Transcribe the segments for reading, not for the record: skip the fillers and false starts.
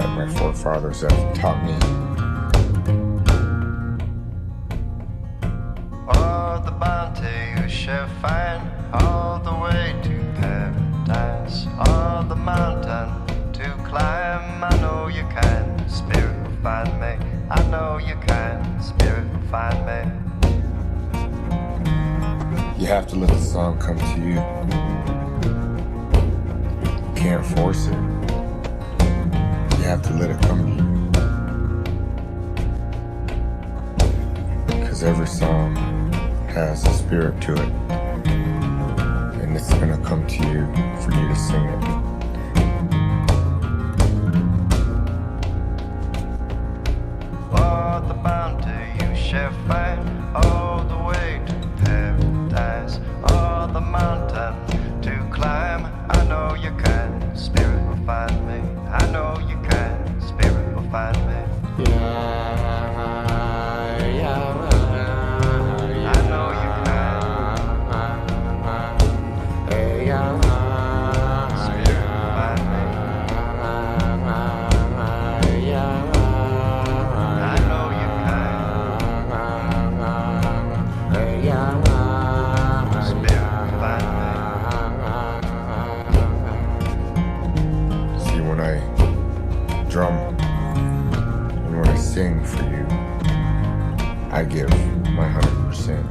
that my forefathers have taught me. Oh, the bounty you shall find all the way to paradise. Oh, the mountain to climb, I know you can. Spirit will find me, I know you can. Spirit will find me. You have to let the song come to you. You can't force it. You have to let it come to you. Because every song has a spirit to it. And it's gonna come to you for you to sing it. Oh, the bounty you shall find all the way to paradise. Oh, the mountain to climb, I know you can. Spirit will find me, I know you can. Spirit will find me. I know you can. Spirit will find me. I know you can. Spirit will find me. See, when I drum and when I sing for you, I give my 100%.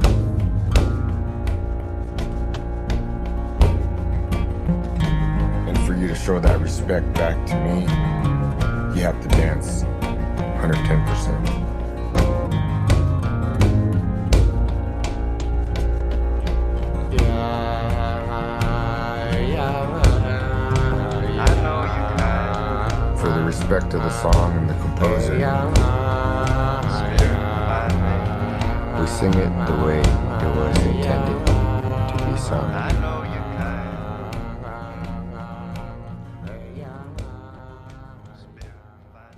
And for you to show that respect back to me, you have to dance 110%. I know you can. For the respect of the song and the composer, Spirit will find me. we sing it the way it was intended to be sung. I know you can. Spirit will find me.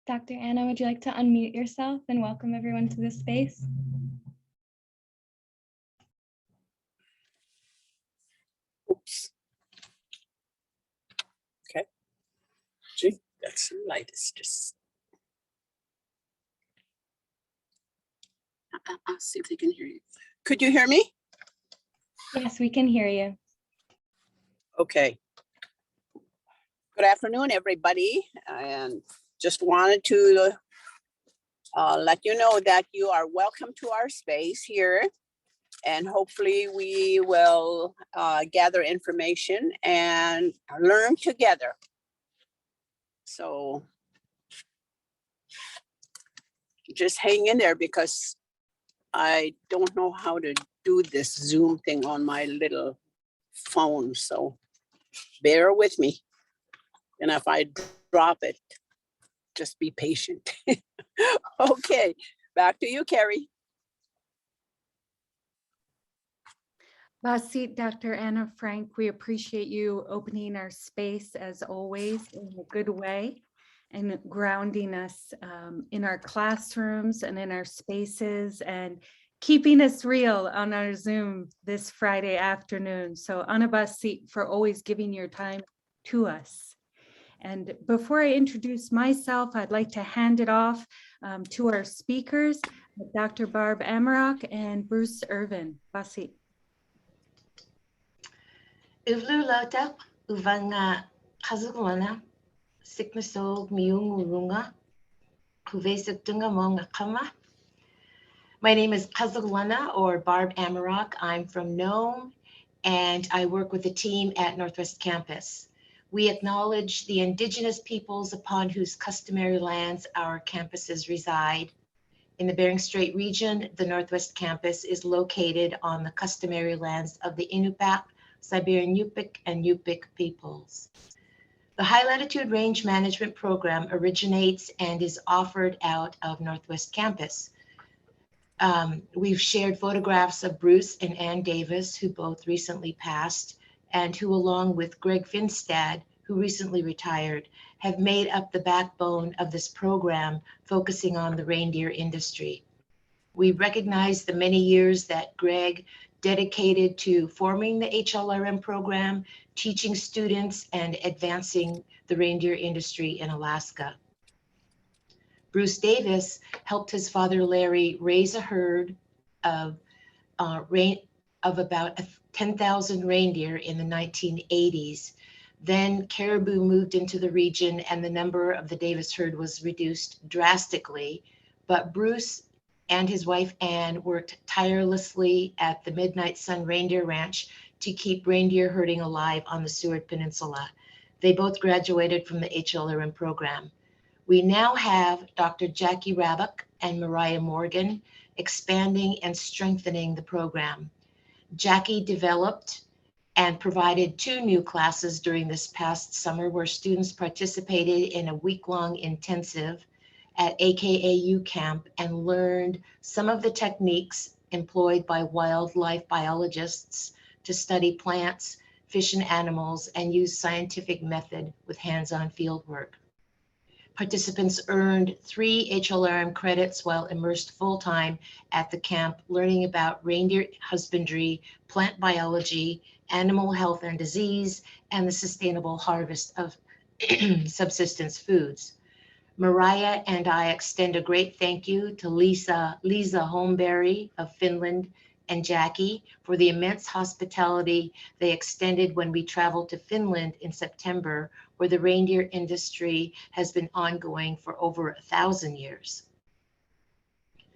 Dr. Anna, would you like to unmute yourself and welcome everyone to this space? Oops. Okay. Gee, that's light. It's just. I'll see if they can hear you. Could you hear me? Yes, we can hear you. Okay. Good afternoon, everybody. And just wanted to let you know that you are welcome to our space here. And hopefully we will gather information and learn together. So just hang in there because I don't know how to do this Zoom thing on my little phone. So bear with me. And if I drop it, just be patient. Okay, back to you, Carrie. Last seat, Dr. Anna Frank, we appreciate you opening our space as always in a good way and grounding us in our classrooms and in our spaces and keeping us real on our Zoom this Friday afternoon. So Anabasi for always giving your time to us. And before I introduce myself, I'd like to hand it off to our speakers, Dr. Barb Amarok and Bruce Ervin. Basi. Ivlu lauta uvanga CRCD sikmasog miungurunga kuvesik dunga monga kama. My name is CRCD or Barb Amarok. I'm from Nome and I work with a team at Northwest Campus. We acknowledge the Indigenous peoples upon whose customary lands our campuses reside. In the Bering Strait region, the Northwest Campus is located on the customary lands of the Inupiaq, Siberian Yupik, and Yupik peoples. The High Latitude Range Management Program originates and is offered out of Northwest Campus. We've shared photographs of Bruce and Ann Davis, who both recently passed, and who, along with Greg Finstad, who recently retired, have made up the backbone of this program focusing on the reindeer industry. We recognize the many years that Greg dedicated to forming the HLRM program, teaching students, and advancing the reindeer industry in Alaska. Bruce Davis helped his father Larry raise a herd of about 10,000 reindeer in the 1980s. Then caribou moved into the region and the number of the Davis herd was reduced drastically, but Bruce and his wife Ann worked tirelessly at the Midnight Sun Reindeer Ranch to keep reindeer herding alive on the Seward Peninsula. They both graduated from the HLRM program. We now have Dr. Jackie Rabak and Mariah Morgan expanding and strengthening the program. Jackie developed and provided 2 new classes during this past summer where students participated in a week-long intensive at AKAU camp and learned some of the techniques employed by wildlife biologists to study plants, fish, and animals and use scientific method with hands-on field work. Participants earned 3 HLRM credits while immersed full-time at the camp, learning about reindeer husbandry, plant biology, animal health and disease, and the sustainable harvest of subsistence foods. Mariah and I extend a great thank you to Lisa Holmberry of Finland and Jackie for the immense hospitality they extended when we traveled to Finland in September, where the reindeer industry has been ongoing for over 1,000 years.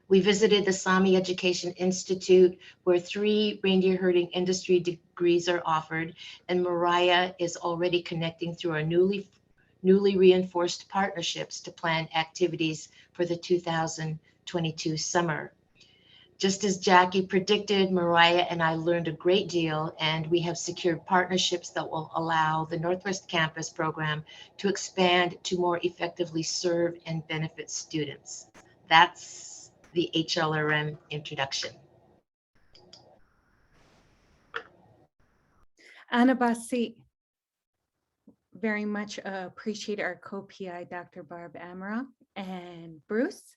We visited the Sami Education Institute, where 3 reindeer herding industry degrees are offered, and Mariah is already connecting through our newly reinforced partnerships to plan activities for the 2022 summer. Just as Jackie predicted, Mariah and I learned a great deal, and we have secured partnerships that will allow the Northwest Campus program to expand to more effectively serve and benefit students. That's the HLRM introduction. Anabasi, very much appreciate our co-PI, Dr. Barb Amarok. And Bruce?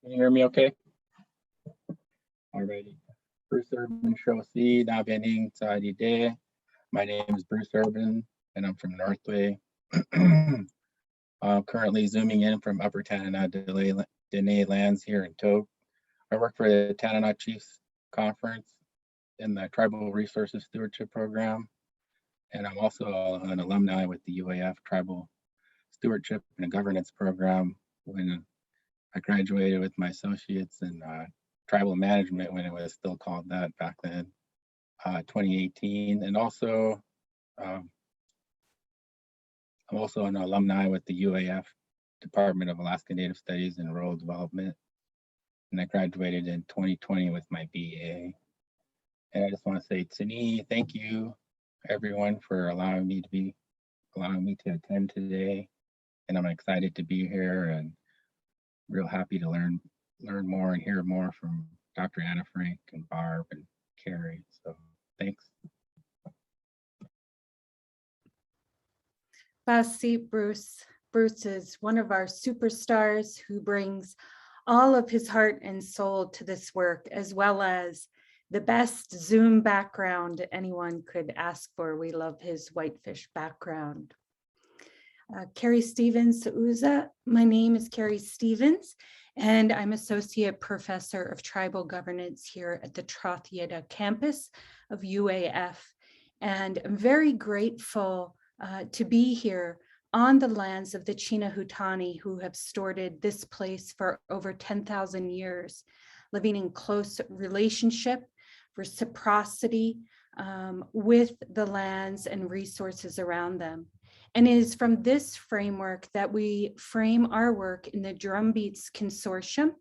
Can you hear me okay? Alrighty. Bruce Ervin Shosi, Nabening Dene. My name is Bruce Ervin, and I'm from Northway. I'm currently zooming in from Upper Tanana Dene lands here in Togue. I work for the Tanana Chiefs Conference in the Tribal Resources Stewardship Program, and I'm also an alumni with the UAF Tribal Stewardship and Governance Program when I graduated with my associates in tribal management when it was still called that back then, 2018. And also, I'm also an alumni with the UAF Department of Alaska Native Studies and Rural Development. And I graduated in 2020 with my BA. And I just want to say, Tani, thank you everyone for allowing me to attend today. And I'm excited to be here and real happy to learn more and hear more from Dr. Anna Frank and Barb and Carrie. So thanks. Basi, Bruce. Bruce is one of our superstars who brings all of his heart and soul to this work, as well as the best Zoom background anyone could ask for. We love his whitefish background. Carrie Stevens Uza. My name is Carrie Stevens, and I'm Associate Professor of Tribal Governance here at the Trothyeta campus of UAF. And I'm very grateful to be here on the lands of the Chinahutani, who have stored this place for over 10,000 years, living in close relationship, reciprocity with the lands and resources around them. And it is from this framework that we frame our work in the Drumbeats Consortium,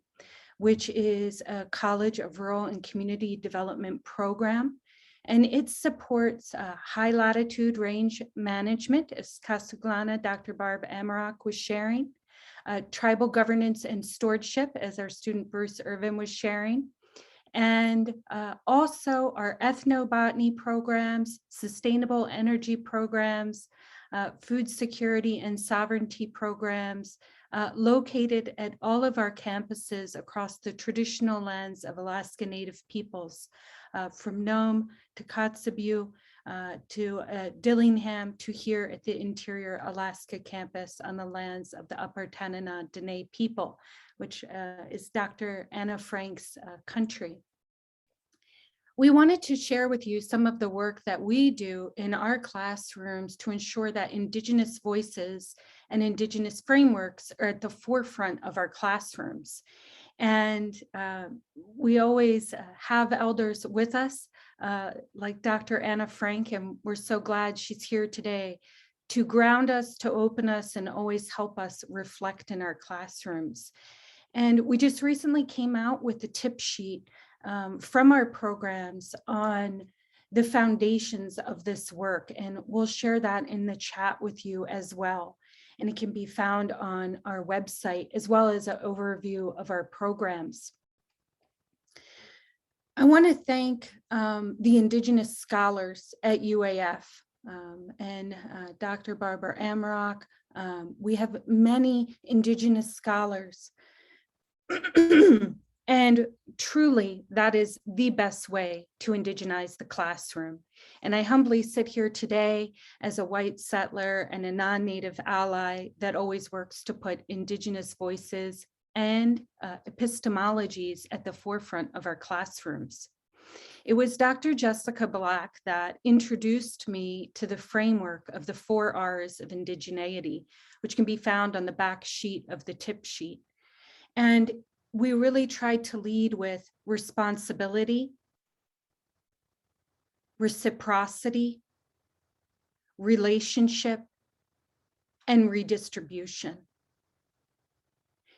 which is a College of Rural and Community Development program. And it supports high latitude range management, as CRCD, Dr. Barb Amarok was sharing, tribal governance and stewardship, as our student Bruce Ervin was sharing, and also our ethnobotany programs, sustainable energy programs, food security and sovereignty programs, located at all of our campuses across the traditional lands of Alaska Native peoples, from Nome to Kotzebue, to Dillingham, to here at the Interior Alaska campus on the lands of the Upper Tanana Dene people, which is Dr. Anna Frank's country. We wanted to share with you some of the work that we do in our classrooms to ensure that Indigenous voices and Indigenous frameworks are at the forefront of our classrooms. And we always have elders with us, like Dr. Anna Frank, and we're so glad she's here today to ground us, to open us, and always help us reflect in our classrooms. And we just recently came out with the tip sheet from our programs on the foundations of this work, and we'll share that in the chat with you as well. And it can be found on our website, as well as an overview of our programs. I want to thank the Indigenous scholars at UAF and Dr. Barbara Amarok. We have many Indigenous scholars. And truly, that is the best way to indigenize the classroom. And I humbly sit here today as a white settler and a non-Native ally that always works to put Indigenous voices and epistemologies at the forefront of our classrooms. It was Dr. Jessica Black that introduced me to the framework of the 4 R's of Indigeneity, which can be found on the back sheet of the tip sheet. And we really tried to lead with responsibility, reciprocity, relationship, and redistribution.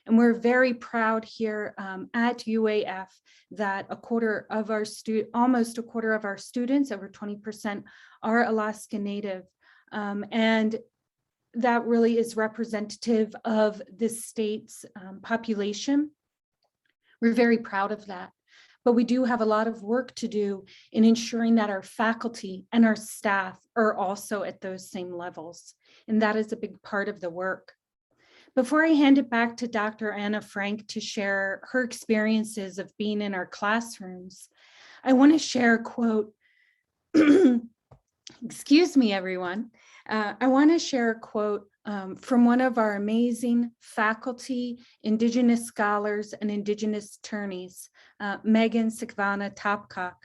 And we're very proud here at UAF that almost a quarter of our students, over 20%, are Alaska Native. And that really is representative of the state's population. We're very proud of that, but we do have a lot of work to do in ensuring that our faculty and our staff are also at those same levels. And that is a big part of the work. Before I hand it back to Dr. Anna Frank to share her experiences of being in our classrooms, I want to share a quote. Excuse me, everyone. I want to share a quote from one of our amazing faculty, Indigenous scholars, and Indigenous attorneys, Megan Sikvana Topcock,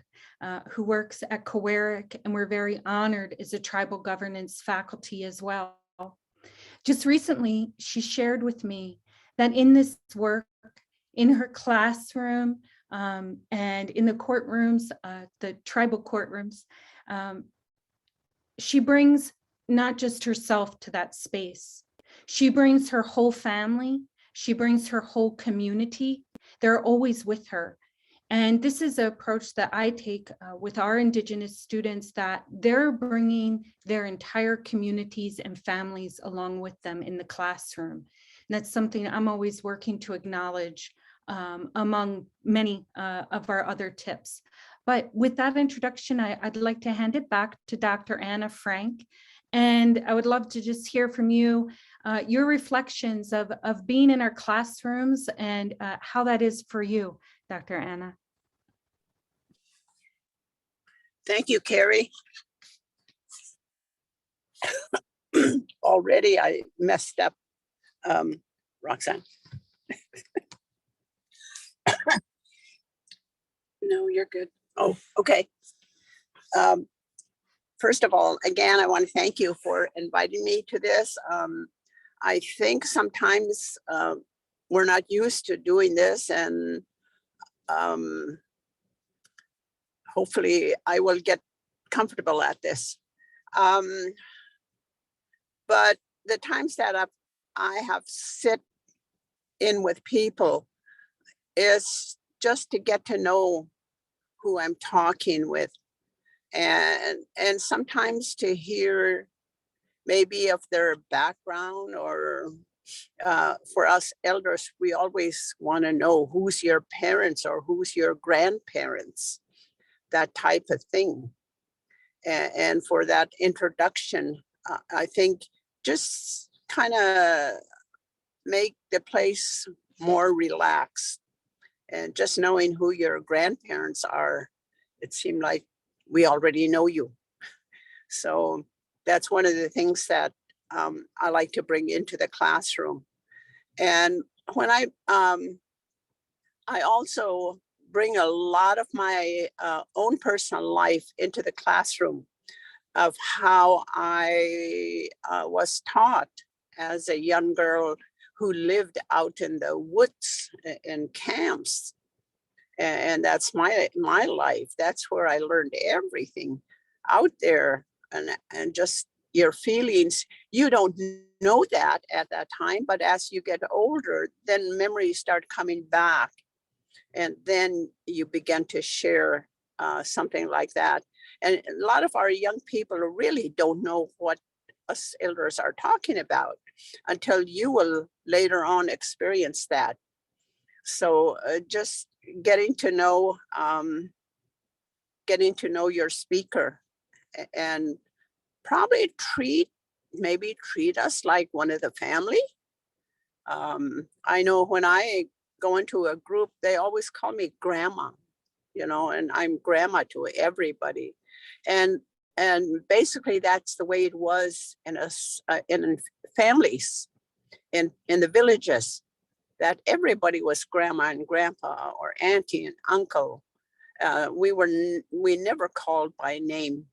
who works at COERIC, and we're very honored as a tribal governance faculty as well. Just recently, she shared with me that in this work, in her classroom and in the courtrooms, the tribal courtrooms, she brings not just herself to that space. She brings her whole family. She brings her whole community. They're always with her. And this is an approach that I take with our Indigenous students, that they're bringing their entire communities and families along with them in the classroom. And that's something I'm always working to acknowledge among many of our other tips. But with that introduction, I'd like to hand it back to Dr. Anna Frank. And I would love to just hear from you, your reflections of being in our classrooms and how that is for you, Dr. Anna. Thank you, Carrie. Already I messed up, Roxanne. No, you're good. Oh, okay. First of all, again, I want to thank you for inviting me to this. I think sometimes we're not used to doing this, and hopefully I will get comfortable at this. But the times that I have sit in with people is just to get to know who I'm talking with, and sometimes to hear maybe of their background or for us elders, we always want to know who's your parents or who's your grandparents, that type of thing. And for that introduction, I think just kind of make the place more relaxed. And just knowing who your grandparents are, it seemed like we already know you. So that's one of the things that I like to bring into the classroom. And when I also bring a lot of my own personal life into the classroom of how I was taught as a young girl who lived out in the woods in camps. And that's my life. That's where I learned everything out there, and just your feelings. You don't know that at that time, but as you get older, then memories start coming back. And then you begin to share something like that. And a lot of our young people really don't know what us elders are talking about until you will later on experience that. So just getting to know your speaker, and probably treat us like one of the family. I know when I go into a group, they always call me grandma, and I'm grandma to everybody. And basically that's the way it was in families, in the villages, that everybody was grandma and grandpa or auntie and uncle. We never called by name,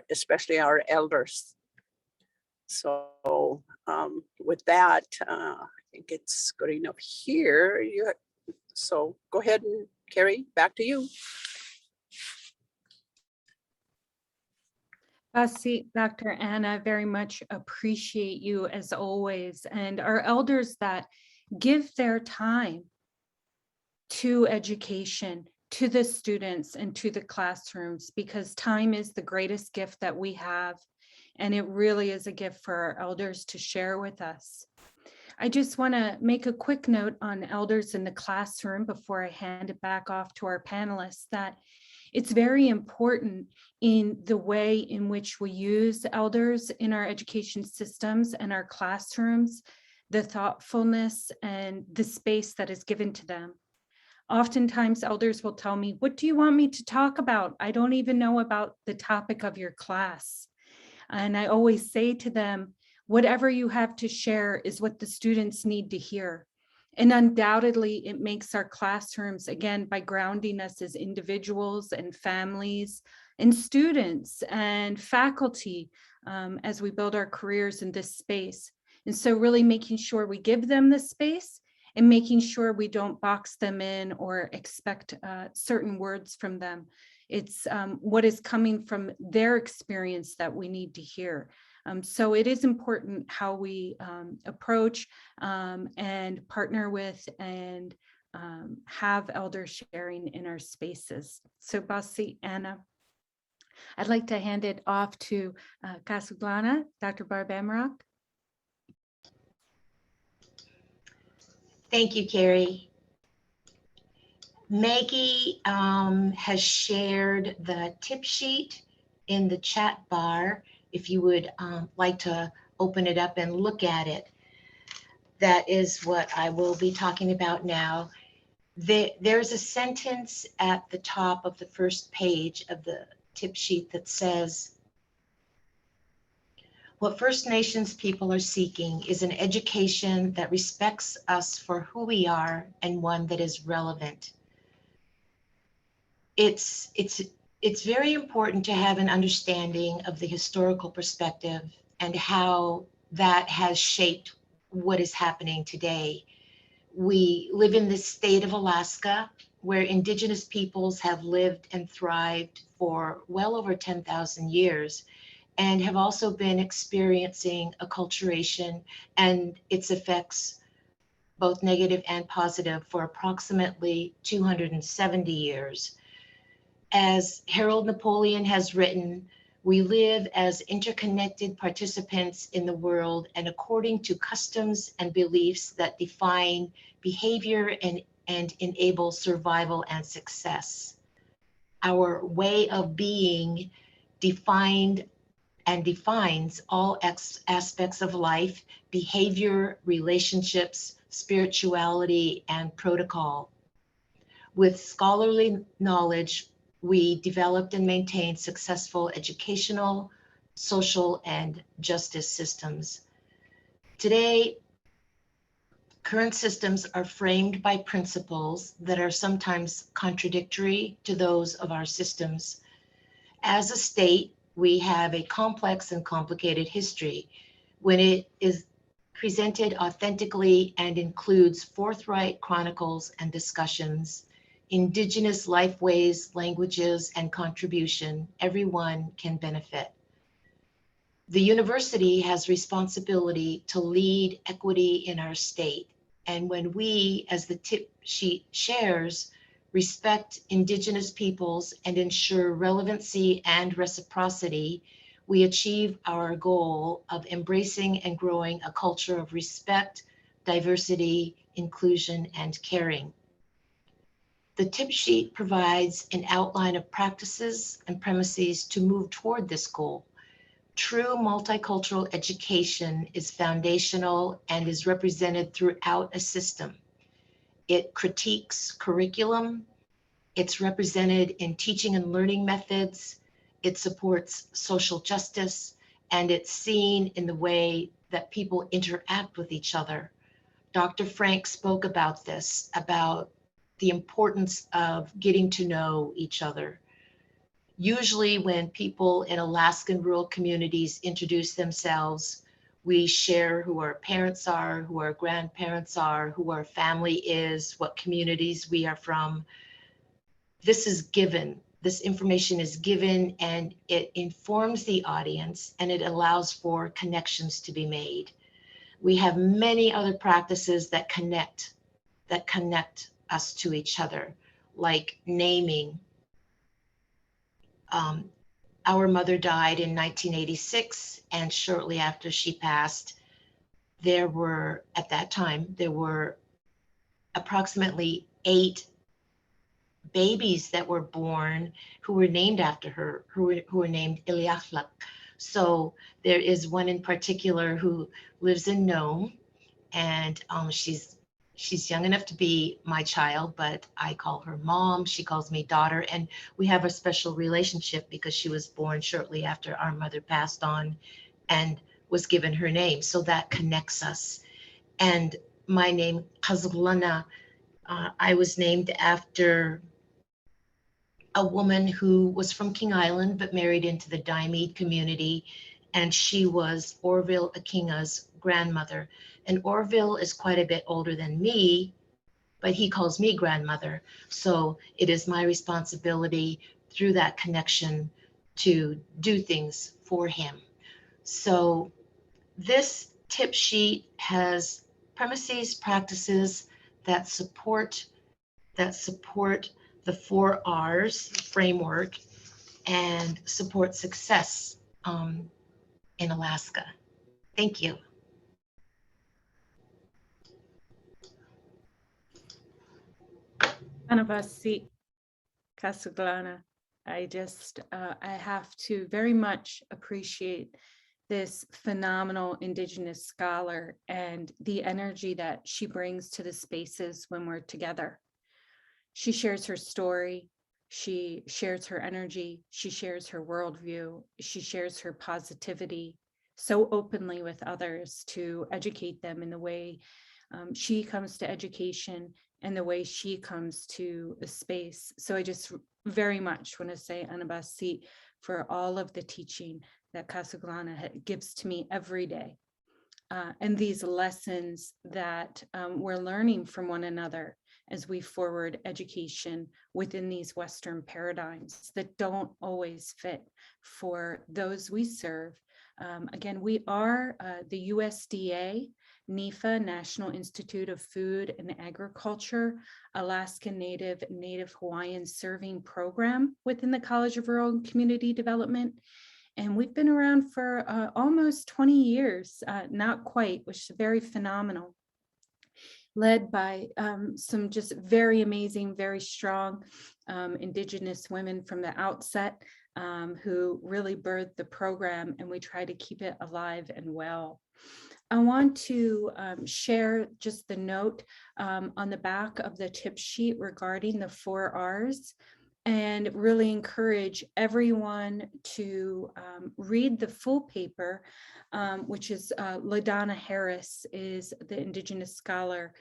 especially our elders. So with that, I think it's good enough here. So go ahead and Carrie, back to you. Dr. Anna, very much appreciate you as always, and our elders that give their time to education, to the students and to the classrooms, because time is the greatest gift that we have. And it really is a gift for our elders to share with us. I just want to make a quick note on elders in the classroom before I hand it back off to our panelists, that it's very important in the way in which we use elders in our education systems and our classrooms, the thoughtfulness and the space that is given to them. Oftentimes elders will tell me, "What do you want me to talk about? I don't even know about the topic of your class." And I always say to them, whatever you have to share is what the students need to hear. And undoubtedly, it makes our classrooms, again, by grounding us as individuals and families and students and faculty as we build our careers in this space. And so really making sure we give them the space and making sure we don't box them in or expect certain words from them. It's what is coming from their experience that we need to hear. So it is important how we approach and partner with and have elders sharing in our spaces. So Basi, Anna, I'd like to hand it off to CRCD, Dr. Barb Amarok. Thank you, Carrie. Maggie has shared the tip sheet in the chat bar. If you would like to open it up and look at it, that is what I will be talking about now. There's a sentence at the top of the first page of the tip sheet that says, "What First Nations people are seeking is an education that respects us for who we are and one that is relevant." It's very important to have an understanding of the historical perspective and how that has shaped what is happening today. We live in the state of Alaska, where Indigenous peoples have lived and thrived for well over 10,000 years, and have also been experiencing acculturation and its effects, both negative and positive, for approximately 270 years. As Harold Napoleon has written, We live as interconnected participants in the world and according to customs and beliefs that define behavior and enable survival and success. Our way of being defines all aspects of life, behavior, relationships, spirituality, and protocol. With scholarly knowledge, we developed and maintained successful educational, social, and justice systems. Today, current systems are framed by principles that are sometimes contradictory to those of our systems. As a state, we have a complex and complicated history. When it is presented authentically and includes forthright chronicles and discussions, Indigenous lifeways, languages, and contribution, everyone can benefit. The university has responsibility to lead equity in our state. And when we, as the tip sheet shares, respect Indigenous peoples and ensure relevancy and reciprocity, we achieve our goal of embracing and growing a culture of respect, diversity, inclusion, and caring. The tip sheet provides an outline of practices and premises to move toward this goal. True multicultural education is foundational and is represented throughout a system. It critiques curriculum, it's represented in teaching and learning methods, it supports social justice, and it's seen in the way that people interact with each other. Dr. Frank spoke about this, about the importance of getting to know each other. Usually when people in Alaskan rural communities introduce themselves, we share who our parents are, who our grandparents are, who our family is, what communities we are from. This is given, this information is given, and it informs the audience and it allows for connections to be made. We have many other practices that connect us to each other, like naming. Our mother died in 1986, and shortly after she passed, at that time, there were approximately 8 babies that were born who were named after her, who were named Inupiaq. So there is one in particular who lives in Nome, and she's young enough to be my child, but I call her mom, she calls me daughter, and we have a special relationship because she was born shortly after our mother passed on and was given her name. So that connects us. And my name, QasuGlana, I was named after a woman who was from King Island, but married into the Diomede community. And she was Orville Akinga's grandmother. And Orville is quite a bit older than me, but he calls me grandmother. So it is my responsibility through that connection to do things for him. So this tip sheet has premises, practices that support the 4 R's framework and support success in Alaska. Thank you. Anavasi, CRCD. I have to very much appreciate this phenomenal Indigenous scholar and the energy that she brings to the spaces when we're together. She shares her story, she shares her energy, she shares her worldview, she shares her positivity so openly with others to educate them in the way she comes to education and the way she comes to a space. So I just very much want to say Anabasi for all of the teaching that CasuGlana gives to me every day. And these lessons that we're learning from one another as we forward education within these Western paradigms that don't always fit for those we serve. Again, we are the USDA, NIFA, National Institute of Food and Agriculture, Alaskan Native and Native Hawaiian Serving Program within the College of Rural and Community Development. And we've been around for almost 20 years, not quite, which is very phenomenal. Led by some just very amazing, very strong Indigenous women from the outset who really birthed the program, and we try to keep it alive and well. I want to share just the note on the back of the tip sheet regarding the 4 R's, and really encourage everyone to read the full paper, which is LaDonna Harris is the Indigenous scholar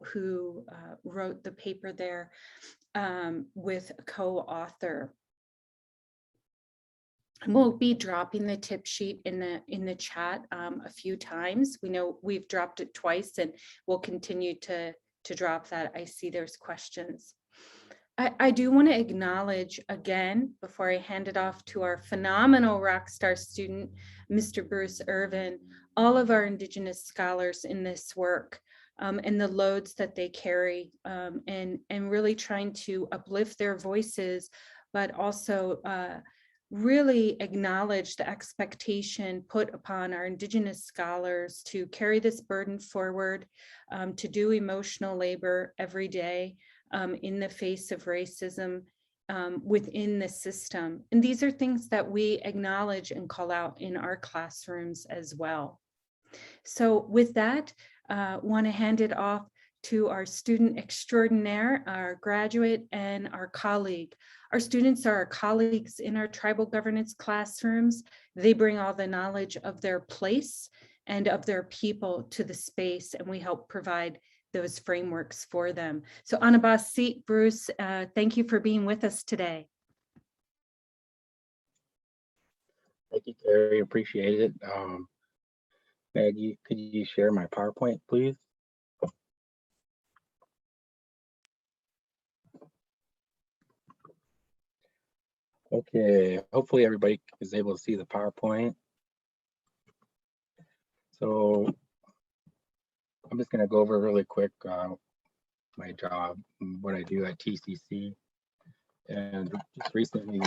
who wrote the paper there with a co-author. We'll be dropping the tip sheet in the chat a few times. We know we've dropped it twice, and we'll continue to drop that. I see there's questions. I do want to acknowledge again, before I hand it off to our phenomenal rock star student, Mr. Bruce Ervin, all of our Indigenous scholars in this work and the loads that they carry, and really trying to uplift their voices, but also really acknowledge the expectation put upon our Indigenous scholars to carry this burden forward, to do emotional labor every day, in the face of racism within the system. And these are things that we acknowledge and call out in our classrooms as well. So with that, want to hand it off to our student extraordinaire, our graduate, and our colleague. Our students are our colleagues in our tribal governance classrooms. They bring all the knowledge of their place and of their people to the space, and we help provide those frameworks for them. So Anabasi, Bruce, thank you for being with us today. Thank you, Carrie. Appreciate it. Maggie, could you share my PowerPoint, please? Okay, hopefully everybody is able to see the PowerPoint. So I'm just going to go over really quick my job, and what I do at TCC. And just recently,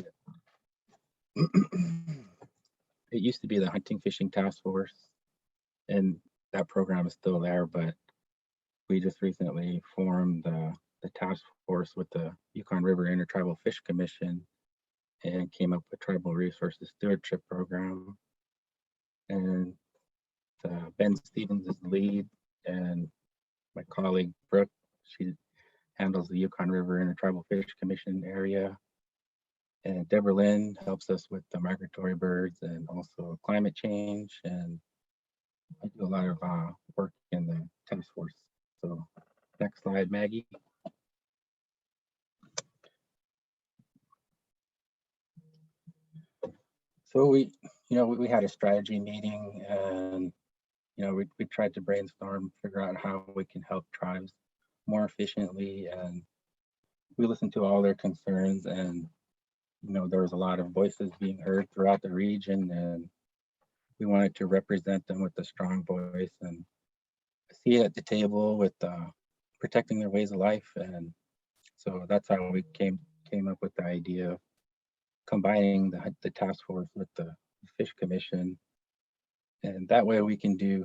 it used to be the Hunting Fishing Task Force, and that program is still there, but we just recently formed the task force with the Yukon River Intertribal Fish Commission and came up with Tribal Resources Stewardship Program. And Ben Stevens is the lead, and my colleague Brooke, she handles the Yukon River Intertribal Fish Commission area. And Deborah Lynn helps us with the migratory birds and also climate change. And I do a lot of work in the task force. So next slide, Maggie. So we had a strategy meeting, and we tried to brainstorm, figure out how we can help tribes more efficiently, and we listened to all their concerns, and there was a lot of voices being heard throughout the region, and we wanted to represent them with a strong voice and see it at the table with protecting their ways of life. And so that's how we came up with the idea of combining the task force with the Fish Commission, and that way we can do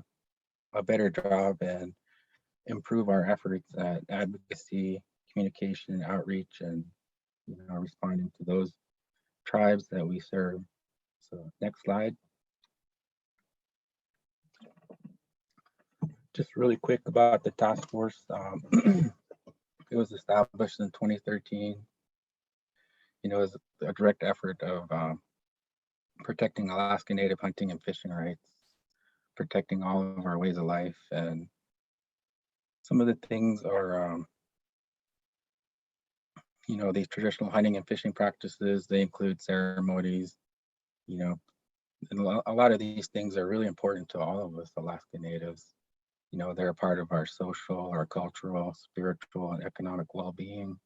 a better job and improve our efforts at advocacy, communication, outreach, and responding to those tribes that we serve. So next slide. Just really quick about the task force. It was established in 2013. It was a direct effort of protecting Alaska Native hunting and fishing rights, protecting all of our ways of life. And some of the things are, these traditional hunting and fishing practices. They include ceremonies, and a lot of these things are really important to all of us Alaska Natives. They're a part of our social, our cultural, spiritual, and economic well-being.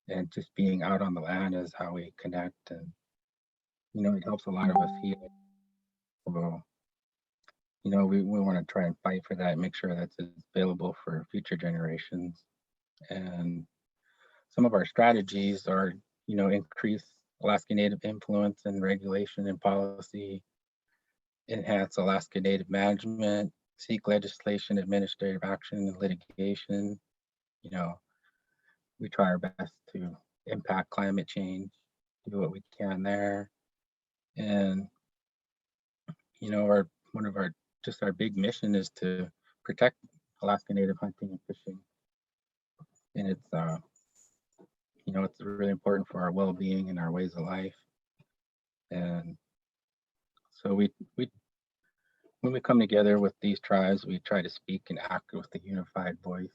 And just being out on the land is how we connect, and it helps a lot of us heal. So we want to try and fight for that, make sure that's available for future generations. And some of our strategies are increase Alaska Native influence and regulation and policy, enhance Alaska Native management, seek legislation, administrative action, and litigation. You know, we try our best to impact climate change, do what we can there. And, you know, one of our big mission is to protect Alaska Native hunting and fishing. And it's, you know, it's really important for our well-being and our ways of life. And so when we come together with these tribes, we try to speak and act with a unified voice.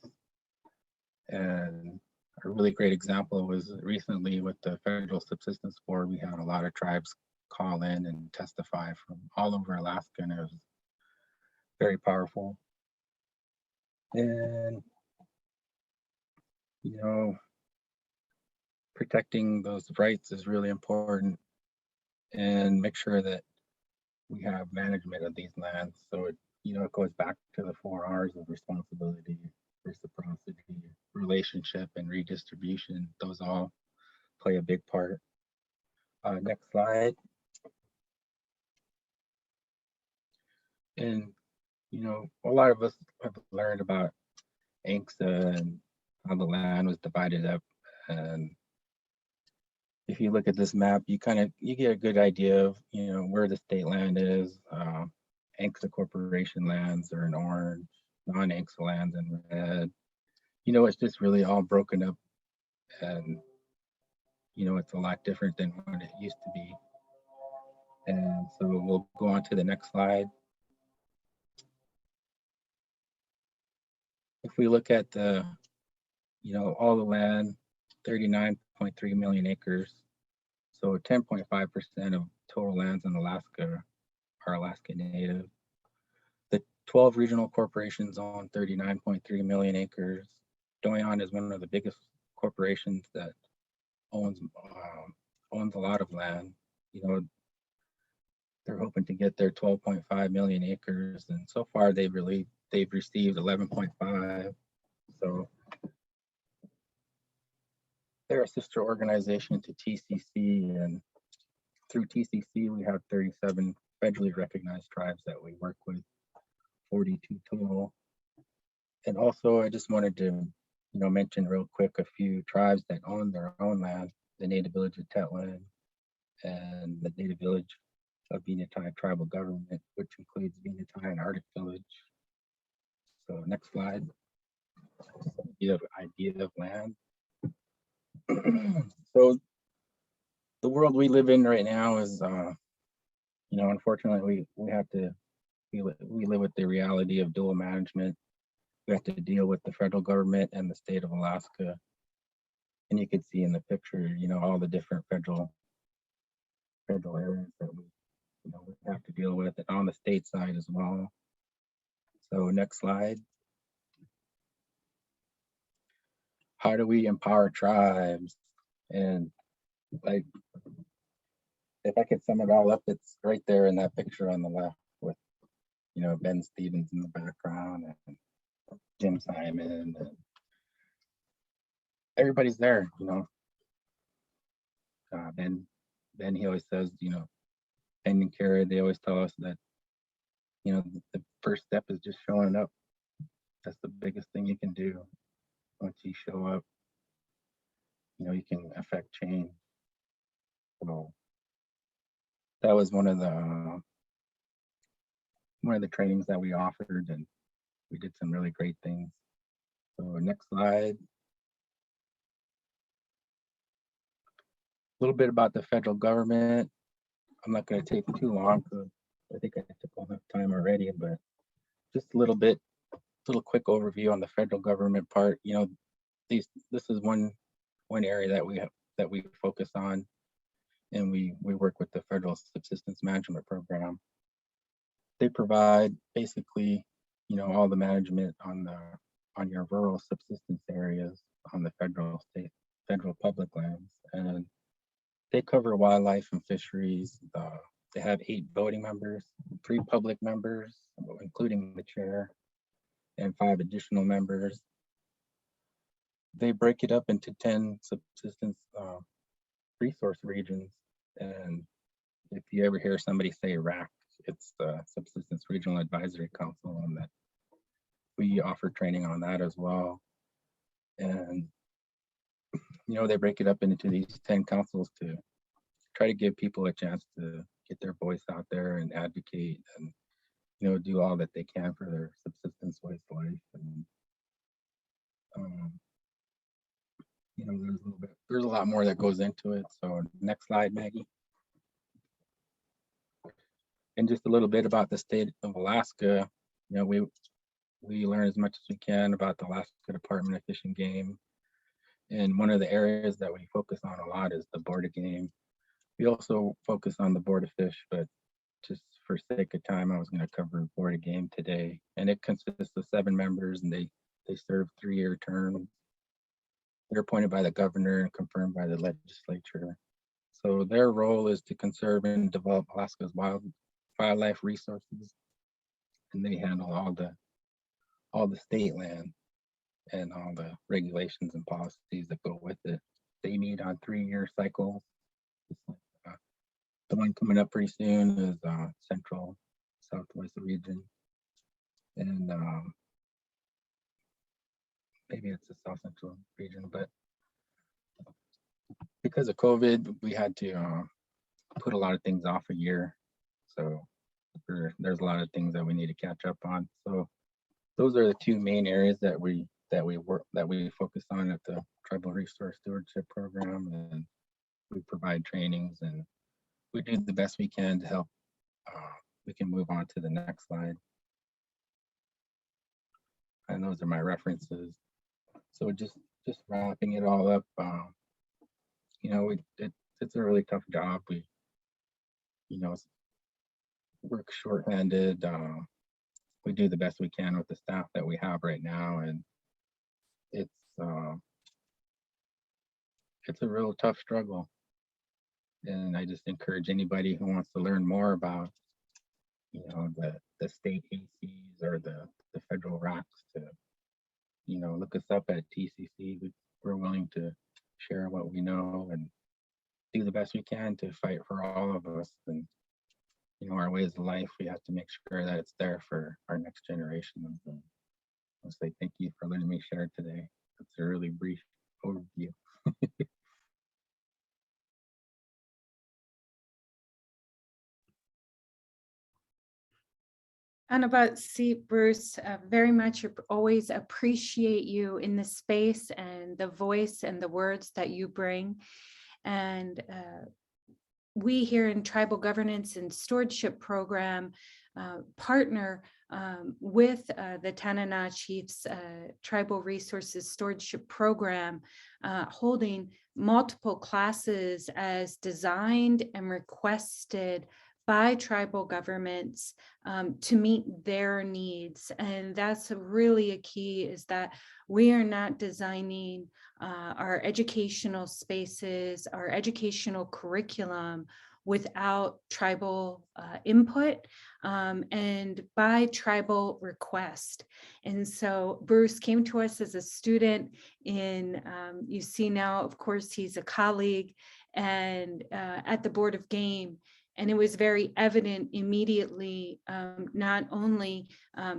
And a really great example was recently with the Federal Subsistence Board. We had a lot of tribes call in and testify from all over Alaska, and it was very powerful. And, you know, protecting those rights is really important, and make sure that we have management of these lands. So it, you know, it goes back to the 4 R's of responsibility, reciprocity, relationship, and redistribution. Those all play a big part. Next slide. And, you know, a lot of us have learned about ANCSA and how the land was divided up. And if you look at this map, you get a good idea of, you know, where the state land is. ANCSA corporation lands are in orange, non-ANCSA lands in red. You know, it's just really all broken up, and, you know, it's a lot different than what it used to be. And so we'll go on to the next slide. If we look at the, you know, all the land, 39.3 million acres. So 10.5% of total lands in Alaska are Alaska Native. The 12 regional corporations own 39.3 million acres. Doyon is one of the biggest corporations that owns a lot of land. You know, they're hoping to get their 12.5 million acres, and so far they've received 11.5. So they're a sister organization to TCC, and through TCC we have 37 federally recognized tribes that we work with, 42 total. And also I just wanted to, you know, mention real quick a few tribes that own their own land: the Native Village of Tetlin and the Native Village of Venati Tribal Government, which includes Venati and Arctic Village. So next slide. You have an idea of land. So the world we live in right now is, you know, unfortunately we live with the reality of dual management. We have to deal with the federal government and the state of Alaska. And you can see in the picture, you know, all the different federal areas that we have to deal with, and on the state side as well. So next slide. How do we empower tribes? And like, if I could sum it all up, it's right there in that picture on the left with, you know, Ben Stevens in the background and Jim Simon, and everybody's there, you know. Ben, he always says, you know, Ben and Kara, they always tell us that, you know, the first step is just showing up. That's the biggest thing you can do. Once you show up, you know, you can affect change. So that was one of the trainings that we offered, and we did some really great things. So next slide. A little bit about the federal government. I'm not going to take too long because I think I took enough time already, but just a little quick overview on the federal government part. You know, this is one area that we focus on, and we work with the Federal Subsistence Management Program. They provide basically, you know, all the management on your rural subsistence areas on the federal public lands, and they cover wildlife and fisheries. They have 8 voting members, 3 public members, including the chair, and 5 additional members. They break it up into 10 subsistence resource regions. And if you ever hear somebody say RAC, it's the Subsistence Regional Advisory Council, and that we offer training on that as well. And they break it up into these 10 councils to try to give people a chance to get their voice out there and advocate and do all that they can for their subsistence-based life. And there's a lot more that goes into it. So next slide, Maggie. And just a little bit about the state of Alaska. We learn as much as we can about the Alaska Department of Fish and Game. And one of the areas that we focus on a lot is the Board of Game. We also focus on the Board of Fish, but just for sake of time, I was going to cover Board of Game today. And it consists of 7 members, and they serve 3-year terms. They're appointed by the governor and confirmed by the legislature. So their role is to conserve and develop Alaska's wildlife resources, and they handle all the state land and all the regulations and policies that go with it. They meet on 3-year cycles. The one coming up pretty soon is Central Southwest region, and maybe it's the South Central region, but because of COVID, we had to put a lot of things off a year. So there's a lot of things that we need to catch up on. So those are the 2 main areas that we focus on at the Tribal Resource Stewardship Program, and we provide trainings and we do the best we can to help. We can move on to the next slide. And those are my references. So just wrapping it all up, it's a really tough job. We, work shorthanded. We do the best we can with the staff that we have right now, and it's a real tough struggle. And I just encourage anybody who wants to learn more about, the state ACs or the federal RACs to, look us up at TCC. We're willing to share what we know and do the best we can to fight for all of us. And, our ways of life, we have to make sure that it's there for our next generation. I'll say thank you for letting me share today. It's a really brief overview. Anabasi, Bruce, very much always appreciate you in the space and the voice and the words that you bring. And we here in Tribal Governance and Stewardship Program partner with the Tanana Chiefs Tribal Resources Stewardship Program, holding multiple classes as designed and requested by tribal governments to meet their needs. And that's really a key, is that we are not designing our educational spaces, our educational curriculum without tribal input and by tribal request. And so Bruce came to us as a student in, you see now, of course, he's a colleague and at the Board of Game. And it was very evident immediately, not only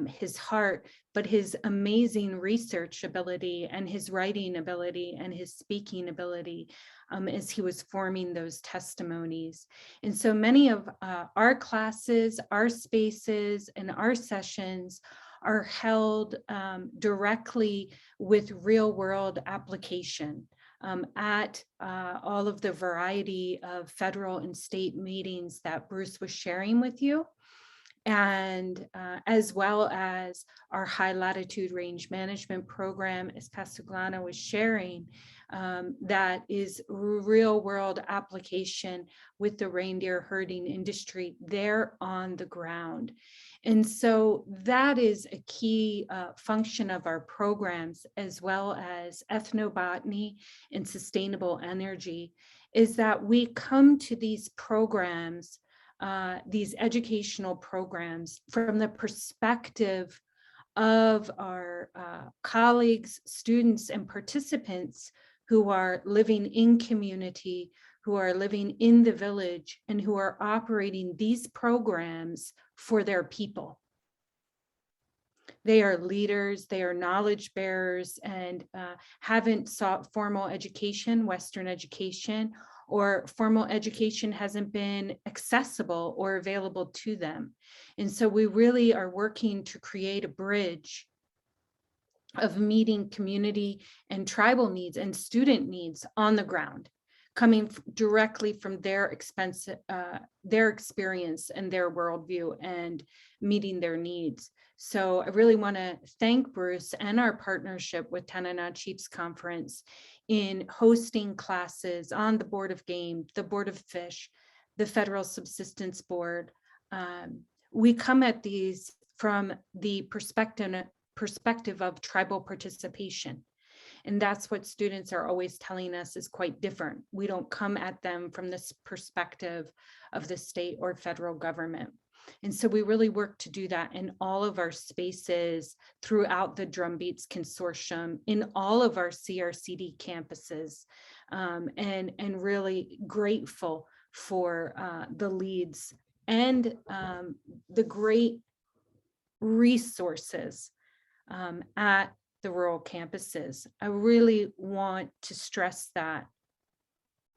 his heart, but his amazing research ability and his writing ability and his speaking ability as he was forming those testimonies. And so many of our classes, our spaces, and our sessions are held directly with real world application. At all of the variety of federal and state meetings that Bruce was sharing with you, and as well as our high latitude range management program, as CRCD was sharing, that is real world application with the reindeer herding industry there on the ground. And so that is a key function of our programs, as well as ethnobotany and sustainable energy, is that we come to these programs, these educational programs, from the perspective of our colleagues, students, and participants who are living in community, who are living in the village and who are operating these programs for their people. They are leaders, they are knowledge bearers, and haven't sought formal education, Western education, or formal education hasn't been accessible or available to them. And so we really are working to create a bridge of meeting community and tribal needs and student needs on the ground, coming directly from their experience and their worldview and meeting their needs. So I really want to thank Bruce and our partnership with Tanana Chiefs Conference in hosting classes on the Board of Game, the Board of Fish, the Federal Subsistence Board. We come at these from the perspective of tribal participation. And that's what students are always telling us is quite different. We don't come at them from this perspective of the state or federal government. And so we really work to do that in all of our spaces throughout the Drumbeats Consortium, in all of our CRCD campuses, and really grateful for the leads and the great resources at the rural campuses. I really want to stress that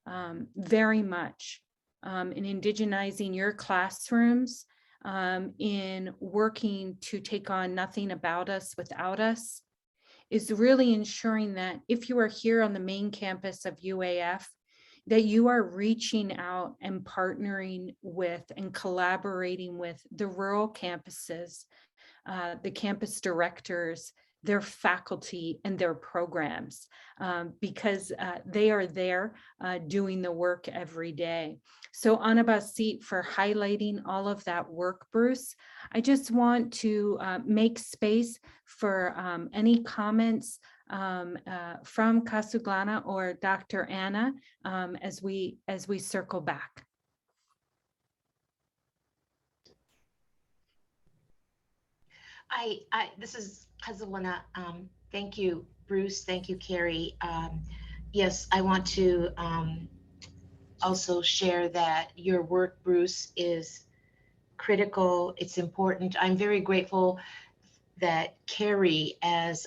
very much in indigenizing your classrooms, in working to take on nothing about us without us, is really ensuring that if you are here on the main campus of UAF, that you are reaching out and partnering with and collaborating with the rural campuses, the campus directors, their faculty and their programs, because they are there doing the work every day. So Anabasit, for highlighting all of that work, Bruce. I just want to make space for any comments from CasuGlana or Dr. Anna as we circle back. This is CasuGlana. Thank you, Bruce. Thank you, Carrie. Yes, I want to also share that your work, Bruce, is critical. It's important. I'm very grateful that Carrie, as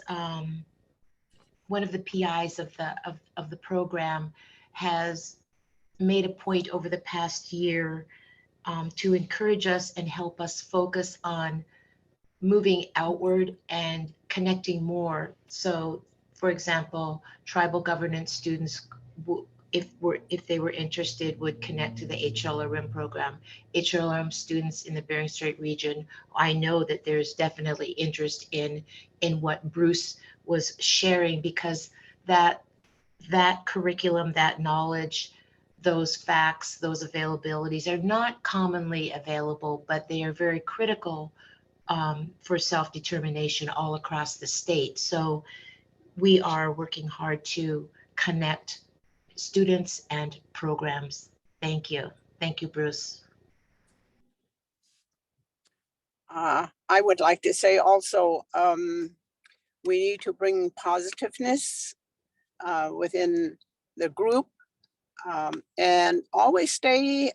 one of the PIs of the program, has made a point over the past year to encourage us and help us focus on moving outward and connecting more. So, for example, tribal governance students, if they were interested, would connect to the HLRM program. HLRM students in the Bering Strait region, I know that there's definitely interest in what Bruce was sharing, because that curriculum, that knowledge, those facts, those availabilities are not commonly available, but they are very critical for self-determination all across the state. So we are working hard to connect students and programs. Thank you. Thank you, Bruce. I would like to say also, we need to bring positiveness within the group, and always stay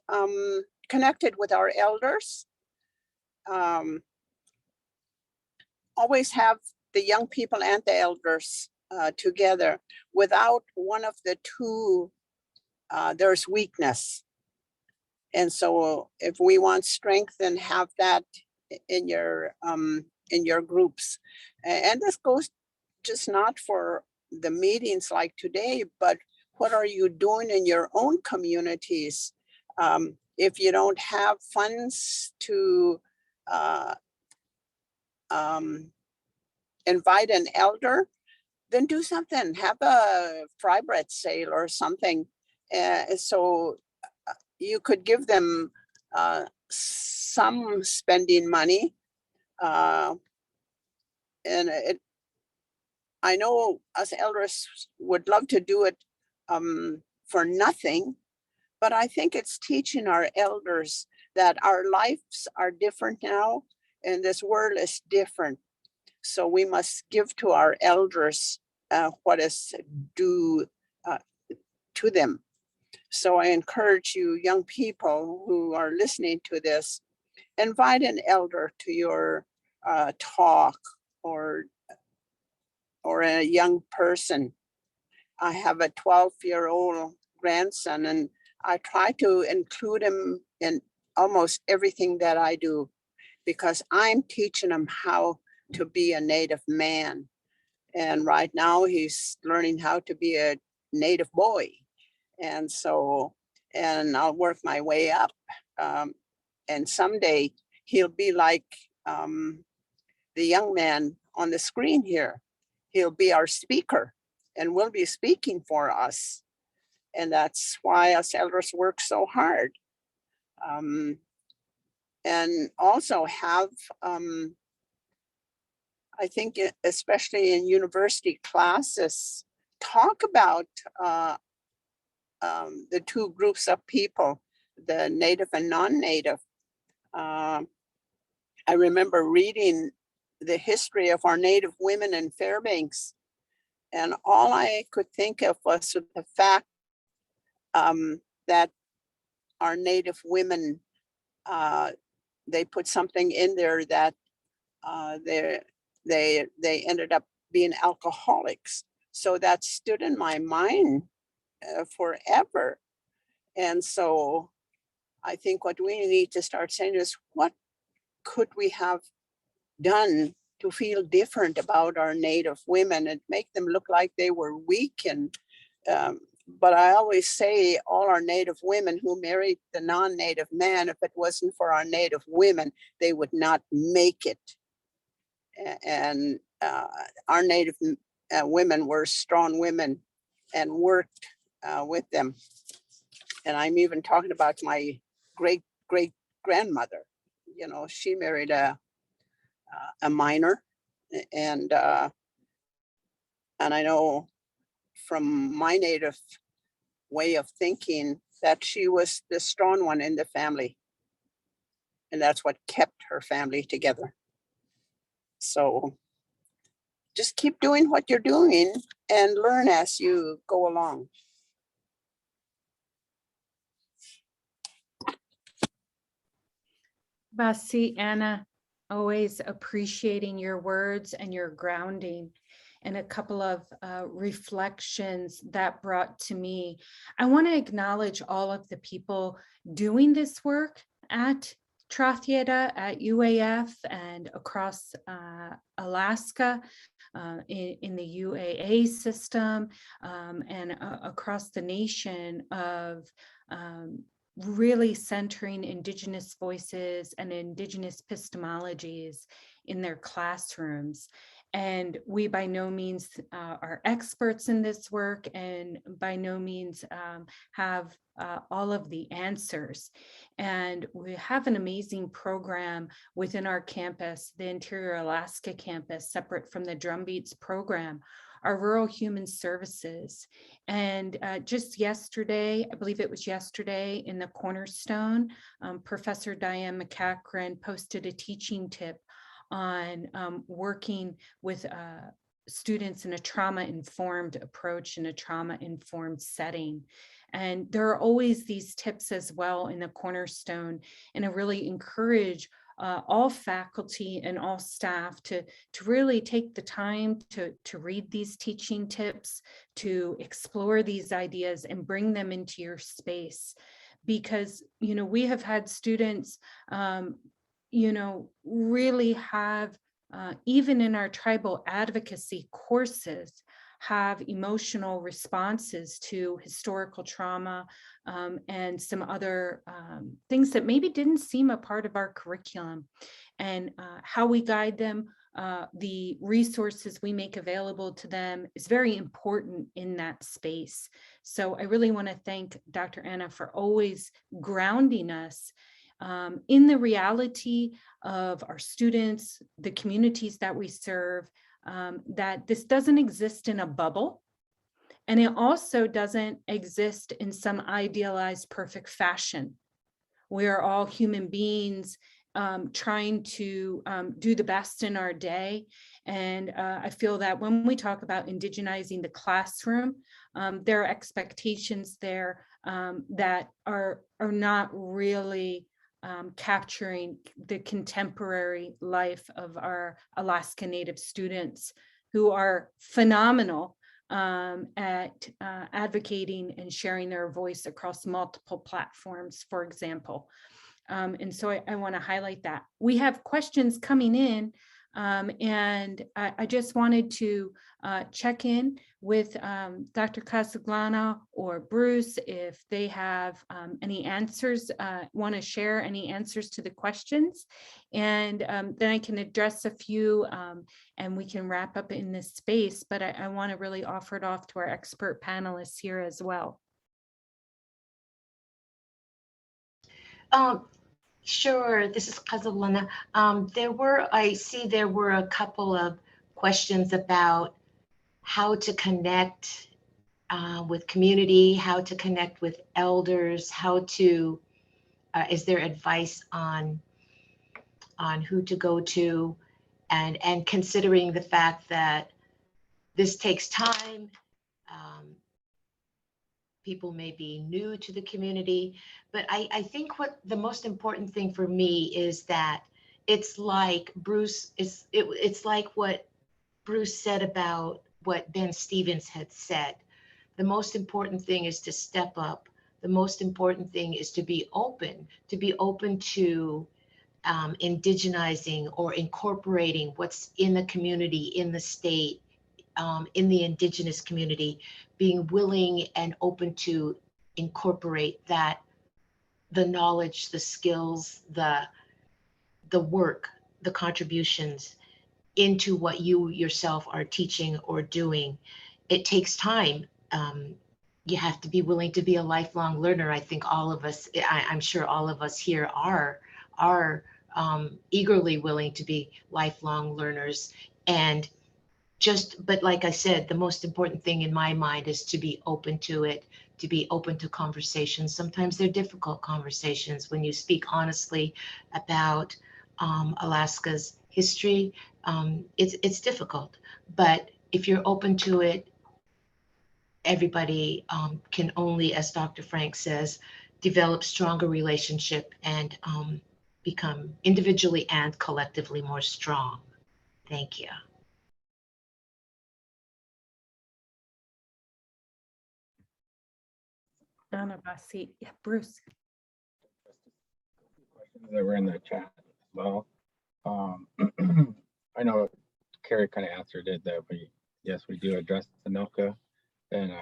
connected with our elders. Always have the young people and the elders together. Without one of the two, there's weakness. And so if we want strength, then have that in your groups. And this goes just not for the meetings like today, but what are you doing in your own communities? If you don't have funds to invite an elder, then do something, have a fry bread sale or something. So you could give them some spending money. And I know us elders would love to do it for nothing, but I think it's teaching our elders that our lives are different now and this world is different. So we must give to our elders what is due to them. So I encourage you young people who are listening to this, invite an elder to your talk or a young person. I have a 12-year-old grandson, and I try to include him in almost everything that I do, because I'm teaching him how to be a Native man. And right now he's learning how to be a Native boy. And so, and I'll work my way up. And someday he'll be like the young man on the screen here. He'll be our speaker and will be speaking for us. And that's why us elders work so hard. And also have, I think, especially in university classes, talk about the two groups of people, the Native and non-Native. I remember reading the history of our Native women in Fairbanks, and all I could think of was the fact that our Native women, they put something in there that they ended up being alcoholics. So that stood in my mind forever. And so I think what we need to start saying is, what could we have done to feel different about our Native women and make them look like they were weak? And but I always say all our Native women who married the non-Native man, if it wasn't for our Native women, they would not make it. And our Native women were strong women and worked with them. And I'm even talking about my great grandmother. You know, she married a miner, and I know from my Native way of thinking that she was the strong one in the family, and that's what kept her family together. So just keep doing what you're doing and learn as you go along. Basi, Anna, always appreciating your words and your grounding. And a couple of reflections that brought to me. I want to acknowledge all of the people doing this work at Trothieta, at UAF, and across Alaska, in the UAA system, and across the nation of really centering Indigenous voices and Indigenous epistemologies in their classrooms. And we by no means are experts in this work, and by no means have all of the answers. And we have an amazing program within our campus, the Interior Alaska campus, separate from the Drumbeats program, our Rural Human Services. And just yesterday, I believe it was yesterday, in the Cornerstone, Professor Diane McCachran posted a teaching tip on working with students in a trauma-informed approach, in a trauma-informed setting. And there are always these tips as well in the Cornerstone, and I really encourage all faculty and all staff to really take the time to read these teaching tips, to explore these ideas and bring them into your space. Because, you know, we have had students really have, even in our tribal advocacy courses, have emotional responses to historical trauma and some other things that maybe didn't seem a part of our curriculum. And how we guide them, the resources we make available to them is very important in that space. So I really want to thank Dr. Anna for always grounding us in the reality of our students, the communities that we serve, that this doesn't exist in a bubble. And it also doesn't exist in some idealized perfect fashion. We are all human beings trying to do the best in our day. And I feel that when we talk about indigenizing the classroom, there are expectations there that are not really capturing the contemporary life of our Alaska Native students, who are phenomenal at advocating and sharing their voice across multiple platforms, for example. And so I want to highlight that. We have questions coming in, and I just wanted to check in with Dr. CRCD or Bruce if they have any answers, want to share any answers to the questions. And then I can address a few and we can wrap up in this space, but I want to really offer it off to our expert panelists here as well. Sure, this is CRCD. I see there were a couple of questions about how to connect with community, how to connect with elders, how to, is there advice on who to go to, and considering the fact that this takes time, people may be new to the community, but I think what the most important thing for me is that it's like Bruce, it's like what Bruce said about what Ben Stevens had said. The most important thing is to step up. The most important thing is to be open to indigenizing or incorporating what's in the community, in the state, in the Indigenous community, being willing and open to incorporate that, the knowledge, the skills, the work, the contributions into what you yourself are teaching or doing. It takes time. You have to be willing to be a lifelong learner. I think all of us, I'm sure all of us here are eagerly willing to be lifelong learners. And but like I said, the most important thing in my mind is to be open to it, to be open to conversations. Sometimes they're difficult conversations when you speak honestly about Alaska's history. It's difficult, but if you're open to it, everybody can only, as Dr. Frank says, develop stronger relationship and become individually and collectively more strong. Thank you. Yeah, Bruce. Questions that were in the chat as well. I know Carrie kind of answered it that we do address the NOCA, and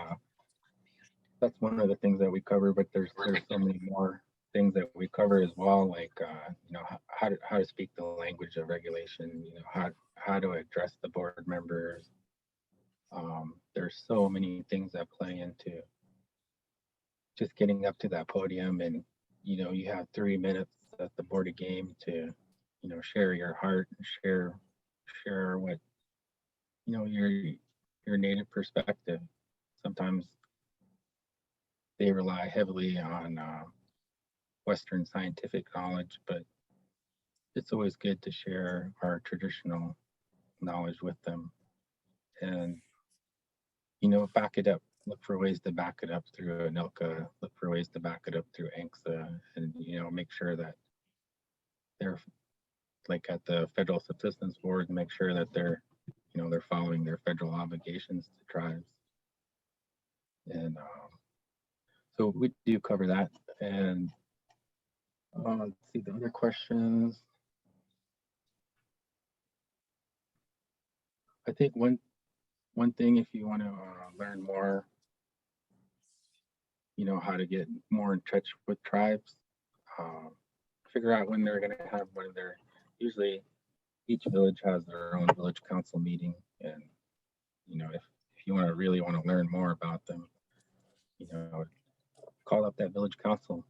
that's one of the things that we cover, but there's so many more things that we cover as well, like how to speak the language of regulation, how to address the board members. There's so many things that play into just getting up to that podium, and you have 3 minutes at the board game to share your heart and share what your native perspective. Sometimes they rely heavily on Western scientific knowledge, but it's always good to share our traditional knowledge with them, and back it up. Look for ways to back it up through ANILCA, look for ways to back it up through ANCSA, and make sure that they're like at the Federal Subsistence Board, make sure that they're following their federal obligations to tribes. And so we do cover that. And let's see the other questions. I think one thing, if you want to learn more, how to get more in touch with tribes, figure out when they're going to have one of their, usually each village has their own village council meeting. And, if you really want to learn more about them, call up that village council,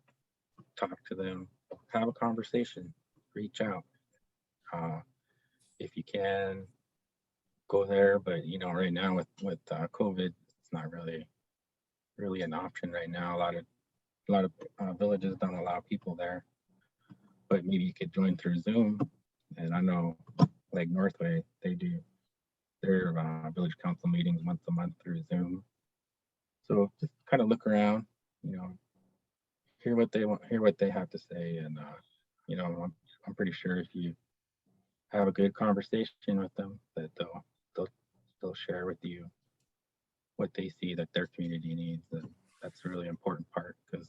talk to them, have a conversation, reach out. If you can, go there, but right now with COVID, it's not really an option right now. A lot of villages don't allow people there, but maybe you could join through Zoom. And I know like Northway, they do their village council meetings once a month through Zoom. So just kind of look around, you know, hear what they want, hear what they have to say. And, you know, I'm pretty sure if you have a good conversation with them, that they'll share with you what they see that their community needs. And that's a really important part, because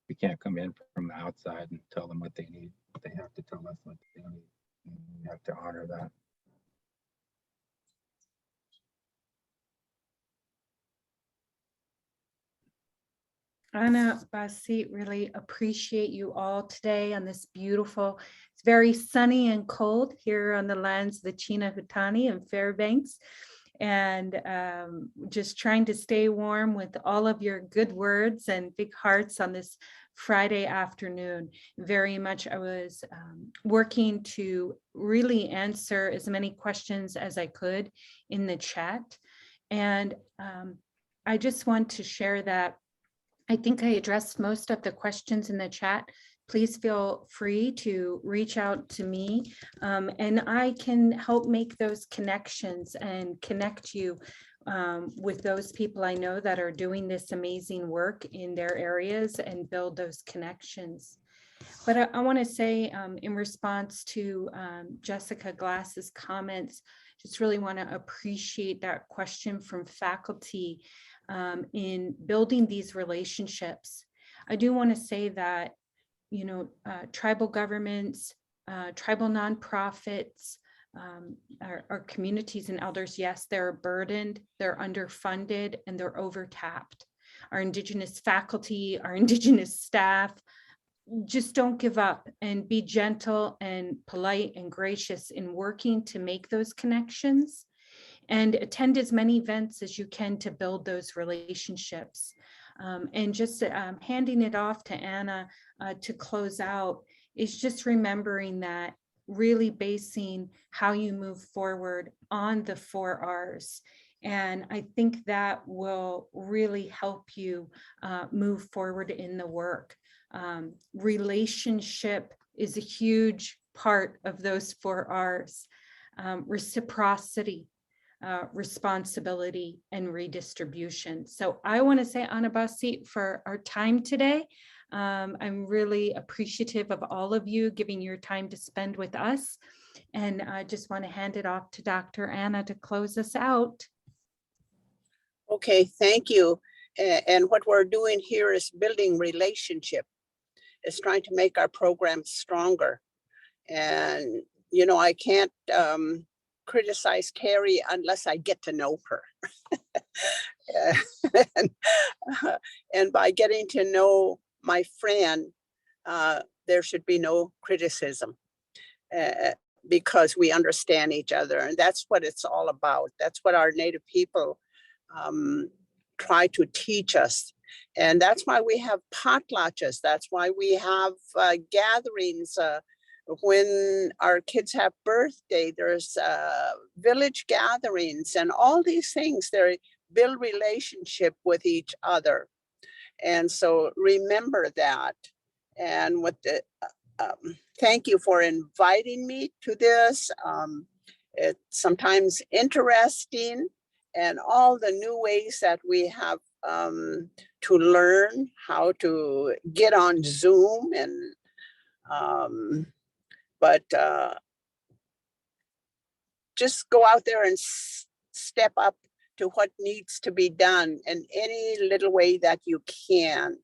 we can't come in from the outside and tell them what they need. They have to tell us what they need. And we have to honor that. Anna, Basit, really appreciate you all today on this beautiful, it's very sunny and cold here on the lands of the Chinahutani and Fairbanks. And just trying to stay warm with all of your good words and big hearts on this Friday afternoon. Very much I was working to really answer as many questions as I could in the chat. And I just want to share that I think I addressed most of the questions in the chat. Please feel free to reach out to me, and I can help make those connections and connect you with those people I know that are doing this amazing work in their areas and build those connections. But I want to say in response to Jessica Glass's comments, just really want to appreciate that question from faculty in building these relationships. I do want to say that, you know, tribal governments, tribal nonprofits, our communities and elders, yes, they're burdened, they're underfunded, and they're overtapped. Our Indigenous faculty, our Indigenous staff, just don't give up and be gentle and polite and gracious in working to make those connections. And attend as many events as you can to build those relationships. And just handing it off to Anna to close out is just remembering that really basing how you move forward on the 4 R's. And I think that will really help you move forward in the work. Relationship is a huge part of those 4 R's. Reciprocity, responsibility, and redistribution. So I want to say, Anna Basit, for our time today. I'm really appreciative of all of you giving your time to spend with us. And I just want to hand it off to Dr. Anna to close us out. Okay, thank you. And what we're doing here is building relationship. It's trying to make our program stronger. And, you know, I can't criticize Carrie unless I get to know her. And by getting to know my friend, there should be no criticism because we understand each other. And that's what it's all about. That's what our Native people try to teach us. And that's why we have potlatches. That's why we have gatherings. When our kids have birthday, there's village gatherings and all these things. They build relationship with each other. And so remember that. And with the, thank you for inviting me to this. It's sometimes interesting, and all the new ways that we have to learn how to get on Zoom and but just go out there and step up to what needs to be done in any little way that you can.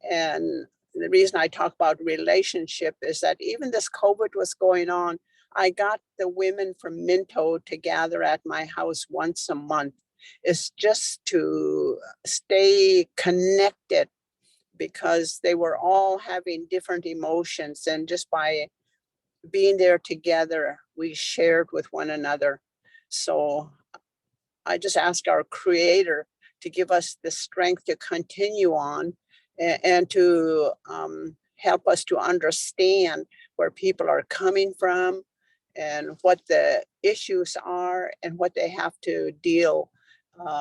And the reason I talk about relationship is that even this COVID was going on, I got the women from Minto to gather at my house once a month. It's just to stay connected, because they were all having different emotions, and just by being there together, we shared with one another. So I just ask our Creator to give us the strength to continue on and to help us to understand where people are coming from and what the issues are and what they have to deal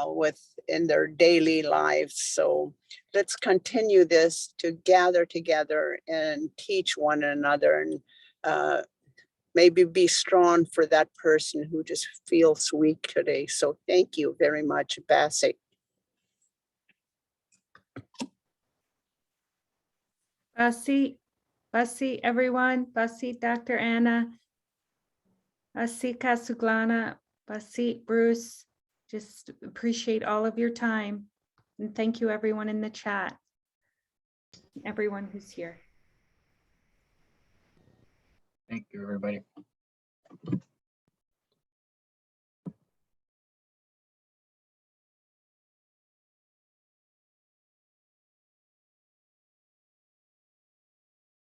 with in their daily lives. So let's continue this to gather together and teach one another, and maybe be strong for that person who just feels weak today. So thank you very much, Basit. Bussy, everyone. Bussy, Dr. Anna. Bussy, CRCD, Bussy, Bruce. Just appreciate all of your time. And thank you, everyone in the chat. Everyone who's here. Thank you, everybody.